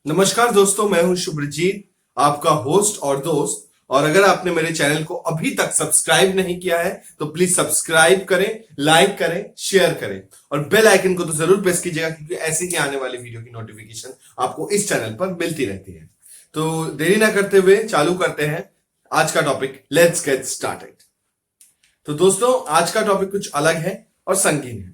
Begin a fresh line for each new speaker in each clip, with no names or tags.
नमस्कार दोस्तों, मैं हूं शुभ्रजीत, आपका होस्ट और दोस्त। और अगर आपने मेरे चैनल को अभी तक सब्सक्राइब नहीं किया है तो प्लीज सब्सक्राइब करें, लाइक करें, शेयर करें और बेल आइकन को तो जरूर प्रेस कीजिएगा, क्योंकि ऐसे ही आने वाली वीडियो की नोटिफिकेशन आपको इस चैनल पर मिलती रहती है। तो देरी ना करते हुए चालू करते हैं आज का टॉपिक। Let's get started. तो दोस्तों, आज का टॉपिक कुछ अलग है और संगीन है।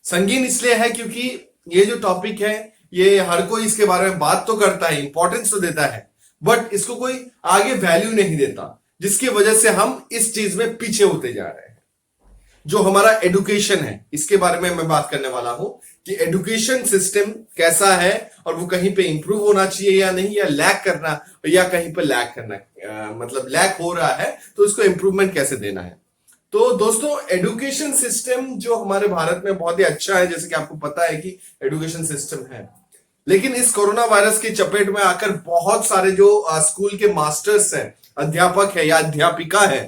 संगीन इसलिए है क्योंकि ये जो टॉपिक है, ये हर कोई इसके बारे में बात तो करता है, इंपॉर्टेंस तो देता है, बट इसको कोई आगे वैल्यू नहीं देता, जिसकी वजह से हम इस चीज में पीछे होते जा रहे हैं। जो हमारा एडुकेशन है, इसके बारे में मैं बात करने वाला हूं कि एडुकेशन सिस्टम कैसा है और वो कहीं पे इंप्रूव होना चाहिए या नहीं, या लैक करना, या कहीं पे लैक करना, मतलब लैक हो रहा है तो उसको इंप्रूवमेंट कैसे देना है। तो दोस्तों, एडुकेशन सिस्टम जो हमारे भारत में बहुत ही अच्छा है, जैसे कि आपको पता है कि एडुकेशन सिस्टम है, लेकिन इस कोरोना वायरस की चपेट में आकर बहुत सारे जो स्कूल के मास्टर्स हैं, अध्यापक है या अध्यापिका है,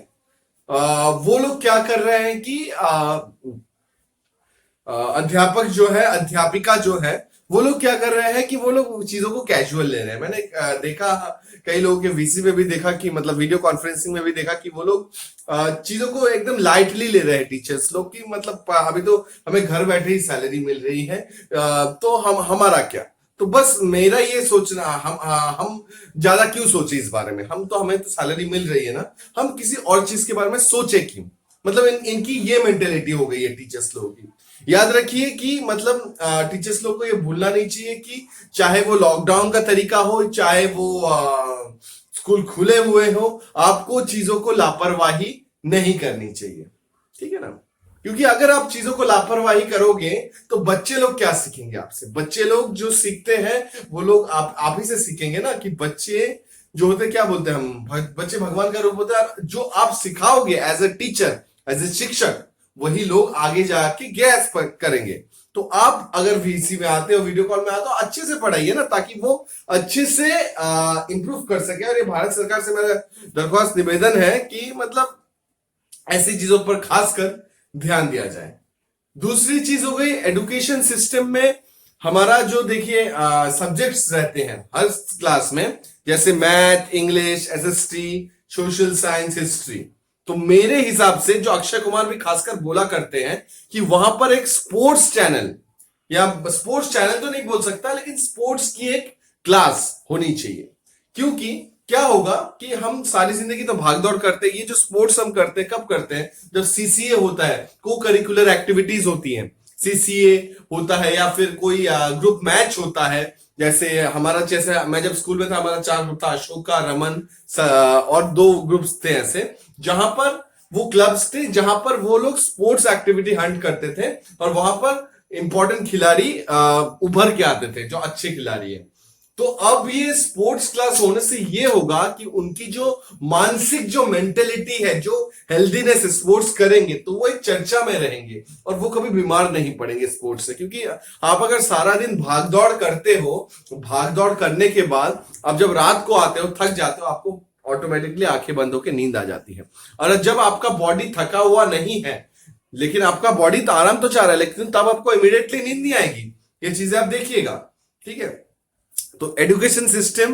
वो लोग क्या कर रहे हैं कि अध्यापक जो है, अध्यापिका जो है, वो लोग क्या कर रहे हैं कि वो लोग चीजों को कैजुअल ले रहे हैं। मैंने देखा, कई लोगों के वीसी में भी देखा कि मतलब वीडियो कॉन्फ्रेंसिंग में भी देखा कि वो लोग चीजों को एकदम लाइटली ले रहे हैं। टीचर्स लोग की मतलब अभी तो हमें घर बैठे ही सैलरी मिल रही है, तो हम हमारा क्या। तो बस मेरा ये सोचना, हम ज्यादा क्यों सोचे इस बारे में। हमें तो सैलरी मिल रही है ना, हम किसी और चीज के बारे में सोचे क्यों। मतलब इनकी ये मेंटेलिटी हो गई है टीचर्स लोगों की। याद रखिए कि मतलब टीचर्स लोग को ये भूलना नहीं चाहिए कि चाहे वो लॉकडाउन का तरीका हो, चाहे वो स्कूल खुले हुए हो, आपको चीजों को लापरवाही नहीं करनी चाहिए। ठीक है ना, क्योंकि अगर आप चीजों को लापरवाही करोगे तो बच्चे लोग क्या सीखेंगे आपसे। बच्चे लोग जो सीखते हैं वो लोग आप ही से सीखेंगे ना। कि बच्चे जो होते, क्या बोलते हैं हम, बच्चे भगवान का रूप होता है। जो आप सिखाओगे as a teacher, as a शिक्षक, वही लोग आगे जाके गैस करेंगे। तो आप अगर वीसी में आते हो, वीडियो कॉल में आते हो, अच्छे से पढ़ाइए ना, ताकि वो अच्छे से इंप्रूव कर सके। और ये भारत सरकार से मेरा दरख्वास्त निवेदन है कि मतलब ऐसी चीजों पर खासकर ध्यान दिया जाए। दूसरी चीज हो गई एडुकेशन सिस्टम में हमारा जो, देखिए, सब्जेक्ट्स रहते हैं हर क्लास में, जैसे math, English, SST, social science, history. तो मेरे हिसाब से जो अक्षय कुमार भी खासकर बोला करते हैं कि वहां पर एक स्पोर्ट्स चैनल, या स्पोर्ट्स चैनल तो नहीं बोल सकता, लेकिन स्पोर्ट्स की एक क्लास होनी चाहिए। क्योंकि क्या होगा कि हम सारी जिंदगी तो भागदौड़ करते हैं। ये जो स्पोर्ट्स हम करते हैं कब करते हैं, जब सीसीए होता है, को करिकुलर एक्टिविटीज होती हैं, सीसीए होता है, या फिर कोई ग्रुप मैच होता है। जैसे मैं जब स्कूल में था, हमारा 4 ग्रुप था, अशोका, रमन, और 2 ग्रुप्स थे ऐसे, जहां पर वो क्लब्स थे, जहां पर वो लोग स्पोर्ट्स एक्टिविटी हंट करते थे और वहां पर इंपॉर्टेंट खिलाड़ी उभर के आते थे, जो अच्छे खिलाड़ी है। तो अब ये स्पोर्ट्स क्लास होने से ये होगा कि उनकी जो मानसिक जो मेंटेलिटी है, जो हेल्दीनेस, स्पोर्ट्स करेंगे तो वो एक चर्चा में रहेंगे और वो कभी बीमार नहीं पड़ेंगे स्पोर्ट्स से। क्योंकि आप अगर सारा दिन भागदौड़ करते हो, तो भागदौड़ करने के बाद अब जब रात को आते हो, थक जाते हो, आपको ऑटोमेटिकली आंखें बंद होकर नींद आ जाती है। और जब आपका बॉडी थका हुआ नहीं है, लेकिन आपका बॉडी तो आराम तो चाह रहा है, लेकिन तब आपको इमीडिएटली नींद नहीं आएगी। ये चीजें आप देखिएगा। ठीक है, तो एडुकेशन सिस्टम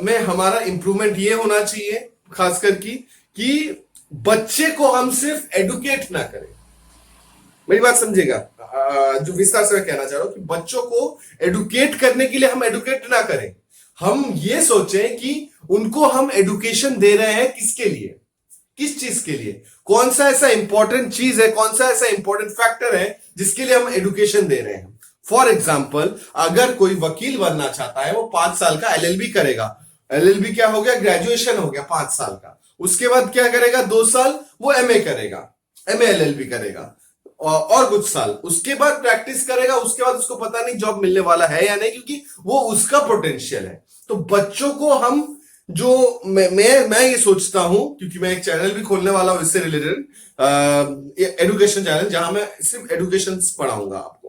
में हमारा इंप्रूवमेंट ये होना चाहिए खासकर कि बच्चे को हम सिर्फ एडुकेट ना करें। मेरी बात समझेगा, जो विस्तार से मैं कहना चाह रहा हूं कि बच्चों को एडुकेट करने के लिए हम एडुकेट ना करें। हम ये सोचें कि उनको हम एडुकेशन दे रहे हैं किसके लिए, किस चीज के लिए, कौन सा ऐसा इंपॉर्टेंट चीज है, कौन सा ऐसा इंपॉर्टेंट फैक्टर है जिसके लिए हम एडुकेशन दे रहे हैं। फॉर एग्जाम्पल, अगर कोई वकील बनना चाहता है, वो 5 साल का एलएलबी करेगा। एलएलबी क्या हो गया, ग्रेजुएशन हो गया 5 साल का। उसके बाद क्या करेगा, 2 साल वो एमए करेगा, एमए एलएलबी करेगा, और कुछ साल उसके बाद प्रैक्टिस करेगा। उसके बाद उसको पता नहीं जॉब मिलने वाला है या नहीं, क्योंकि वो उसका पोटेंशियल है। तो बच्चों को हम जो मैं ये सोचता हूं, क्योंकि मैं एक चैनल भी खोलने वाला हूं इससे रिलेटेड, एडुकेशन चैनल, जहां मैं सिर्फ एडुकेशन पढ़ाऊंगा। आपको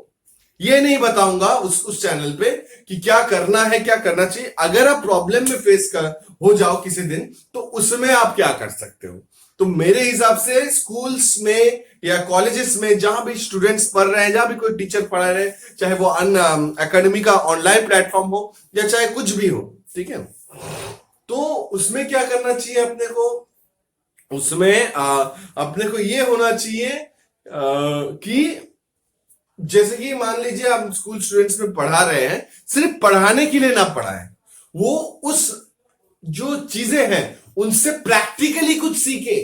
ये नहीं बताऊंगा उस चैनल पे कि क्या करना है, क्या करना चाहिए। अगर आप प्रॉब्लम में फेस हो जाओ किसी दिन, तो उसमें आप क्या कर सकते हो। तो मेरे हिसाब से स्कूल्स में या कॉलेजेस में जहां भी स्टूडेंट्स पढ़ रहे हैं, जहां भी कोई टीचर पढ़ा रहे हैं, चाहे वो अन एकेडमी का ऑनलाइन प्लेटफॉर्म हो या चाहे कुछ भी हो, ठीक है, तो उसमें क्या करना चाहिए अपने को, उसमें अपने को ये होना चाहिए कि जैसे कि मान लीजिए आप स्कूल स्टूडेंट्स में पढ़ा रहे हैं, सिर्फ पढ़ाने के लिए ना पढ़ाएं, वो उस जो चीजें हैं उनसे प्रैक्टिकली कुछ सीखे,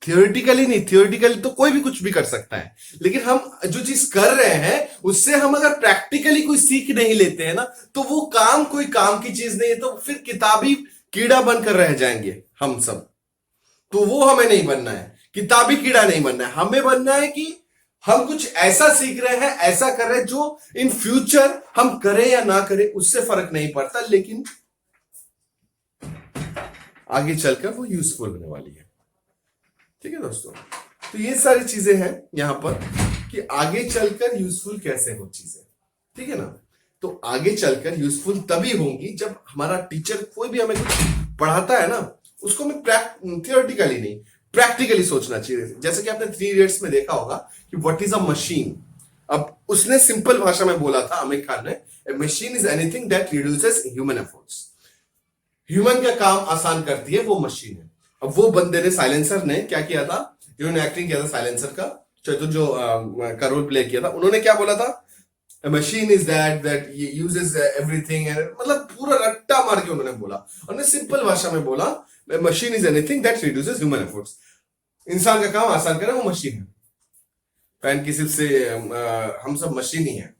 थियोरिटिकली नहीं। थियोरिटिकली तो कोई भी कुछ भी कर सकता है, लेकिन हम जो चीज कर रहे हैं उससे हम अगर प्रैक्टिकली कोई सीख नहीं लेते हैं ना, तो वो काम कोई काम की चीज नहीं है, तो फिर किताबी कीड़ा बनकर रह जाएंगे हम सब। तो वो हमें नहीं बनना है, किताबी कीड़ा नहीं बनना है, हमें बनना है कि हम कुछ ऐसा सीख रहे हैं, ऐसा कर रहे हैं जो इन फ्यूचर हम करें या ना करें उससे फर्क नहीं पड़ता, लेकिन आगे चलकर वो यूजफुल होने वाली है। ठीक है दोस्तों, तो ये सारी चीजें हैं यहां पर कि आगे चलकर यूजफुल कैसे हो चीजें, ठीक है ना। तो आगे चलकर यूजफुल तभी होंगी जब हमारा टीचर कोई भी हमें कुछ पढ़ाता है ना, उसको हमें थियोरेटिकली नहीं, प्रैक्टिकली सोचना चाहिए। जैसे कि आपने 3 इडियट्स में देखा होगा कि व्हाट इज अ मशीन। अब उसने सिंपल भाषा में बोला था आमिर खान ने, a machine is anything that reduces human efforts. Human का काम आसान करती है वो मशीन है। अब वो बंदे ने, साइलेंसर ने क्या किया था, जिन्होंने एक्टिंग किया था साइलेंसर का, जो का रोल प्ले किया था, उन्होंने क्या बोला था, machine is that uses everything, मतलब पूरा रट्टा मार के उन्होंने बोला। उन्होंने सिंपल भाषा में बोला, machine is anything that reduces human efforts. इंसान का काम आसान करे वो मशीन है, फैन किसी से हम सब मशीन ही है।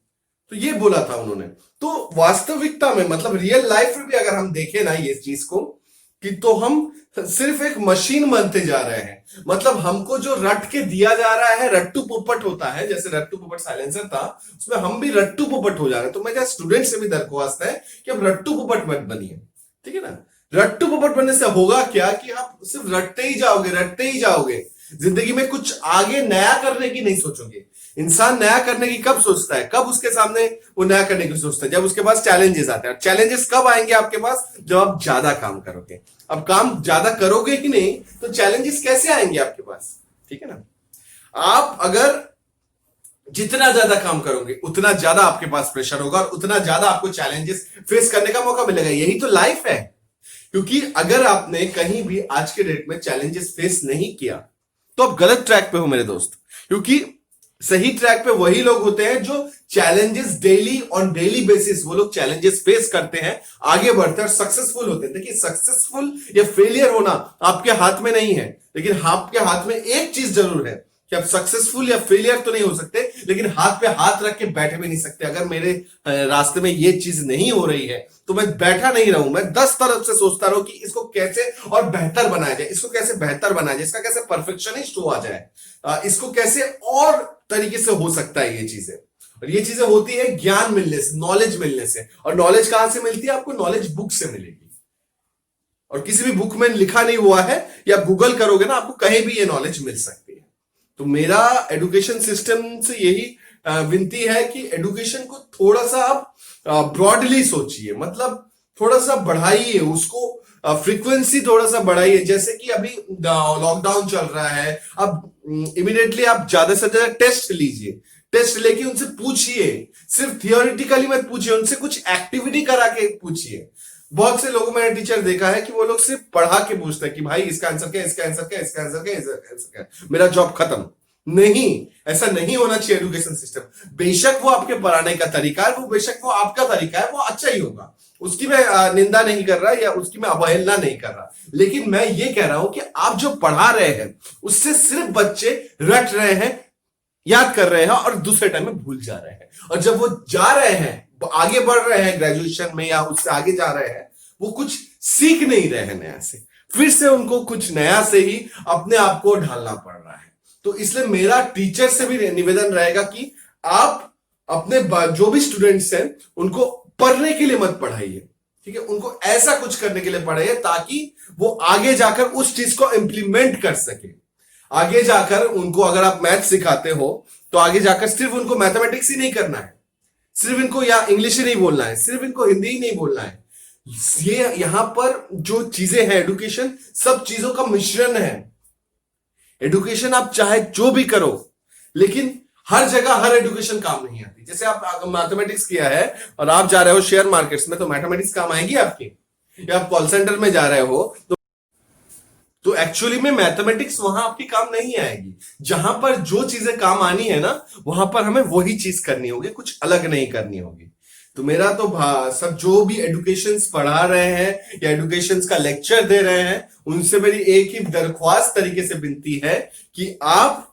तो ये बोला था उन्होंने। तो वास्तविकता में, मतलब रियल लाइफ में भी अगर हम देखें ना ये चीज को, कि तो हम सिर्फ एक मशीन बनते जा रहे हैं। मतलब हमको जो रट के दिया जा रहा है, रट्टू पोपट होता है, जैसे रट्टू पोपट साइलेंसर था, उसमें हम भी रट्टू पोपट हो जा रहे हैं। तो मैं क्या स्टूडेंट से भी दरख्वास्त है कि अब रट्टू पोपट मत बनिए, ठीक है ना। रट्टू पोपट बनने से होगा क्या कि आप सिर्फ रटते ही जाओगे, रटते ही जाओगे, जिंदगी में कुछ आगे नया करने की नहीं सोचोगे। इंसान नया करने की कब सोचता है, कब उसके सामने वो नया करने की सोचता है, जब उसके पास चैलेंजेस आते हैं। चैलेंजेस कब आएंगे आपके पास, जब आप ज्यादा काम करोगे। अब काम ज्यादा करोगे ही नहीं तो चैलेंजेस कैसे आएंगे आपके पास, ठीक है ना। आप अगर जितना ज्यादा काम करोगे उतना ज्यादा आपके पास प्रेशर होगा और उतना ज्यादा आपको चैलेंजेस फेस करने का मौका मिलेगा। यही तो लाइफ है। क्योंकि अगर आपने कहीं भी आज के डेट में चैलेंजेस फेस नहीं किया तो आप गलत ट्रैक पे हो मेरे दोस्त। क्योंकि सही ट्रैक पे वही लोग होते हैं जो challenges daily on daily basis, वो लोग चैलेंजेस फेस करते हैं, आगे बढ़ते हैं और सक्सेसफुल होते हैं। देखिए, सक्सेसफुल या फेलियर होना आपके हाथ में नहीं है, लेकिन आपके हाथ में एक चीज जरूर है कि आप सक्सेसफुल या फेलियर तो नहीं हो सकते, लेकिन हाथ पे हाथ रख के बैठे भी नहीं सकते। अगर मेरे रास्ते में ये चीज नहीं हो रही है तो मैं बैठा नहीं रहूं, मैं 10 तरफ से सोचता रहूं कि इसको कैसे और बेहतर बनाया जाए, इसको कैसे बेहतर बनाया जाए, इसका कैसे परफेक्शनिस्ट हुआ जाए, इसको कैसे और तरीके से हो सकता है ये चीजें। और ये चीजें होती है ज्ञान मिलने से, नॉलेज मिलने से। और नॉलेज कहां से मिलती है आपको, नॉलेज बुक से मिलेगी। और किसी भी बुक में लिखा नहीं हुआ है, या गूगल करोगे ना, आपको कहीं भी ये नॉलेज मिल सकती है। तो मेरा एजुकेशन सिस्टम से यही विनती है कि एजुकेशन को थोड़ा सा आप ब्रॉडली सोचिए, मतलब थोड़ा सा बढ़ाइए उसको, फ्रीक्वेंसी थोड़ा सा बढ़ाइए। जैसे कि अभी लॉकडाउन चल रहा है, अब इमीडिएटली आप ज्यादा से ज्यादा टेस्ट लीजिए, टेस्ट लेके उनसे पूछिए, सिर्फ थियोरिटिकली मत पूछिए, उनसे कुछ एक्टिविटी करा के पूछिए। बहुत से लोगों मैंने टीचर देखा है कि वो लोग सिर्फ पढ़ा के पूछते हैं कि भाई इसका आंसर क्या, इसका आंसर क्या, इसका आंसर क्या, इसका आंसर क्या, मेरा जॉब खत्म। नहीं, ऐसा नहीं होना चाहिए एजुकेशन सिस्टम। बेशक वो आपके पढ़ाने का तरीका है, वो बेशक वो आपका तरीका है, वो अच्छा ही होगा, उसकी मैं निंदा नहीं कर रहा या उसकी मैं अवहेलना नहीं कर रहा। लेकिन मैं ये कह रहा हूं कि आप जो पढ़ा रहे हैं उससे सिर्फ बच्चे रट रहे हैं, याद कर रहे हैं और दूसरे टाइम में भूल जा रहे हैं। और जब वो जा रहे हैं, आगे बढ़ रहे हैं ग्रेजुएशन में या उससे आगे जा रहे हैं, वो कुछ सीख नहीं रहे हैं नया से, फिर से उनको कुछ नया से ही अपने आप को ढालना पड़ रहा है। तो इसलिए मेरा टीचर से भी निवेदन रहेगा कि आप अपने जो भी स्टूडेंट्स हैं उनको पढ़ने के लिए मत पढ़ाइए, ठीक है, उनको ऐसा कुछ करने के लिए पढ़ाइए ताकि वो आगे जाकर उस चीज को इंप्लीमेंट कर सके। आगे जाकर उनको अगर आप मैथ सिखाते हो तो आगे जाकर सिर्फ उनको मैथमेटिक्स ही नहीं करना है, सिर्फ इनको या इंग्लिश ही नहीं बोलना है, सिर्फ इनको हिंदी ही नहीं बोलना है। ये यहां पर जो चीजें हैं, एजुकेशन सब चीजों का मिश्रण है। एडुकेशन आप चाहे जो भी करो, लेकिन हर जगह हर एडुकेशन काम नहीं आती। जैसे आप मैथमेटिक्स किया है और आप जा रहे हो शेयर मार्केट्स में, तो मैथमेटिक्स काम आएगी आपकी? या आप कॉल सेंटर में जा रहे हो तो एक्चुअली में मैथमेटिक्स वहां आपकी काम नहीं आएगी। जहां पर जो चीजें काम आनी है ना, वहां पर हमें वही चीज करनी होगी, कुछ अलग नहीं करनी होगी। तो मेरा तो सब जो भी एडुकेशंस पढ़ा रहे हैं या एडुकेशंस का लेक्चर दे रहे हैं, उनसे मेरी एक ही दरख्वास्त तरीके से विनती है कि आप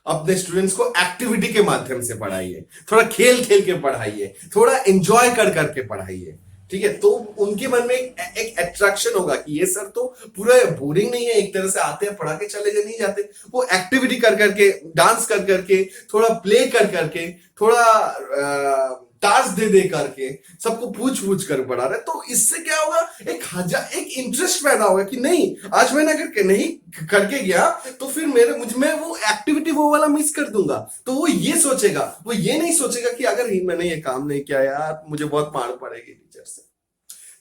अपने स्टूडेंट्स को एक्टिविटी के माध्यम से पढ़ाइए, थोड़ा खेल खेल के पढ़ाइए, थोड़ा एंजॉय कर करके पढ़ाइए। ठीक है, तो उनके मन में एक अट्रैक्शन होगा कि ये सर तो पूरा बोरिंग नहीं है, एक तरह से आते हैं पढ़ा के चले नहीं जाते, वो एक्टिविटी कर करके, डांस कर करके, थोड़ा प्ले कर करके, थोड़ा टास्क दे दे करके सबको पूछ पूछ कर पढ़ा रहे, तो इससे क्या होगा, एक इंटरेस्ट पैदा होगा कि नहीं, आज मैंने अगर नहीं करके गया तो फिर मुझ में वो एक्टिविटी वो वाला मिस कर दूंगा। तो वो ये सोचेगा, वो ये नहीं सोचेगा कि अगर मैंने ये काम नहीं किया यार मुझे बहुत मार पड़ेगी टीचर से,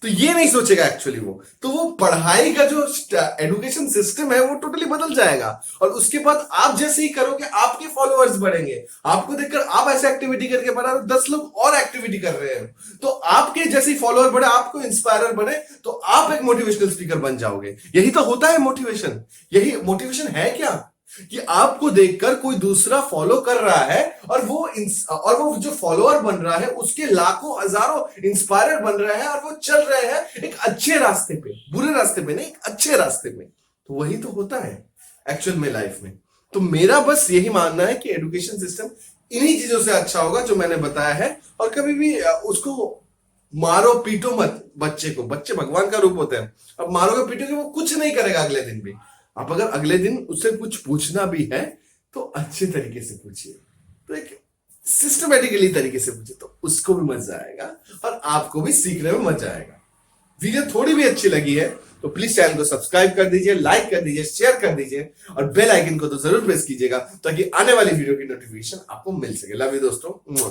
तो ये नहीं सोचेगा एक्चुअली वो। तो वो पढ़ाई का जो एजुकेशन सिस्टम है वो टोटली बदल जाएगा। और उसके बाद आप जैसे ही करोगे आपके फॉलोअर्स बढ़ेंगे, आपको देखकर आप ऐसे एक्टिविटी करके बना रहे हो, 10 लोग और एक्टिविटी कर रहे हैं, तो आपके जैसे ही फॉलोअर बढ़े, आपको इंस्पायरर बढ़े, तो आप एक मोटिवेशनल स्पीकर बन जाओगे। यही तो होता है मोटिवेशन। यही मोटिवेशन है क्या, कि आपको देखकर कोई दूसरा फॉलो कर रहा है और वो जो फॉलोअर बन रहा है उसके लाखों हजारों इंस्पायरर बन रहे हैं और वो चल रहे हैं एक अच्छे रास्ते पे, बुरे रास्ते पे नहीं, एक अच्छे रास्ते पे। तो वही तो होता है एक्चुअल में लाइफ में। तो मेरा बस यही मानना है कि एजुकेशन सिस्टम इन्हीं चीजों से अच्छा होगा जो मैंने बताया है। और कभी भी उसको मारो पीटो मत बच्चे को, बच्चे भगवान का रूप होते हैं, अब मारोगे पीटोगे वो कुछ नहीं करेगा अगले दिन भी। आप अगर अगले दिन उससे कुछ पूछना भी है तो अच्छे तरीके से पूछिए, तो एक सिस्टमेटिकली तरीके से पूछिए, तो उसको भी मजा आएगा और आपको भी सीखने में मजा आएगा। वीडियो थोड़ी भी अच्छी लगी है तो प्लीज चैनल को सब्सक्राइब कर दीजिए, लाइक कर दीजिए, शेयर कर दीजिए और बेल आइकन को तो जरूर प्रेस कीजिएगा ताकि आने वाली वीडियो की नोटिफिकेशन आपको मिल सके। लव यू दोस्तों।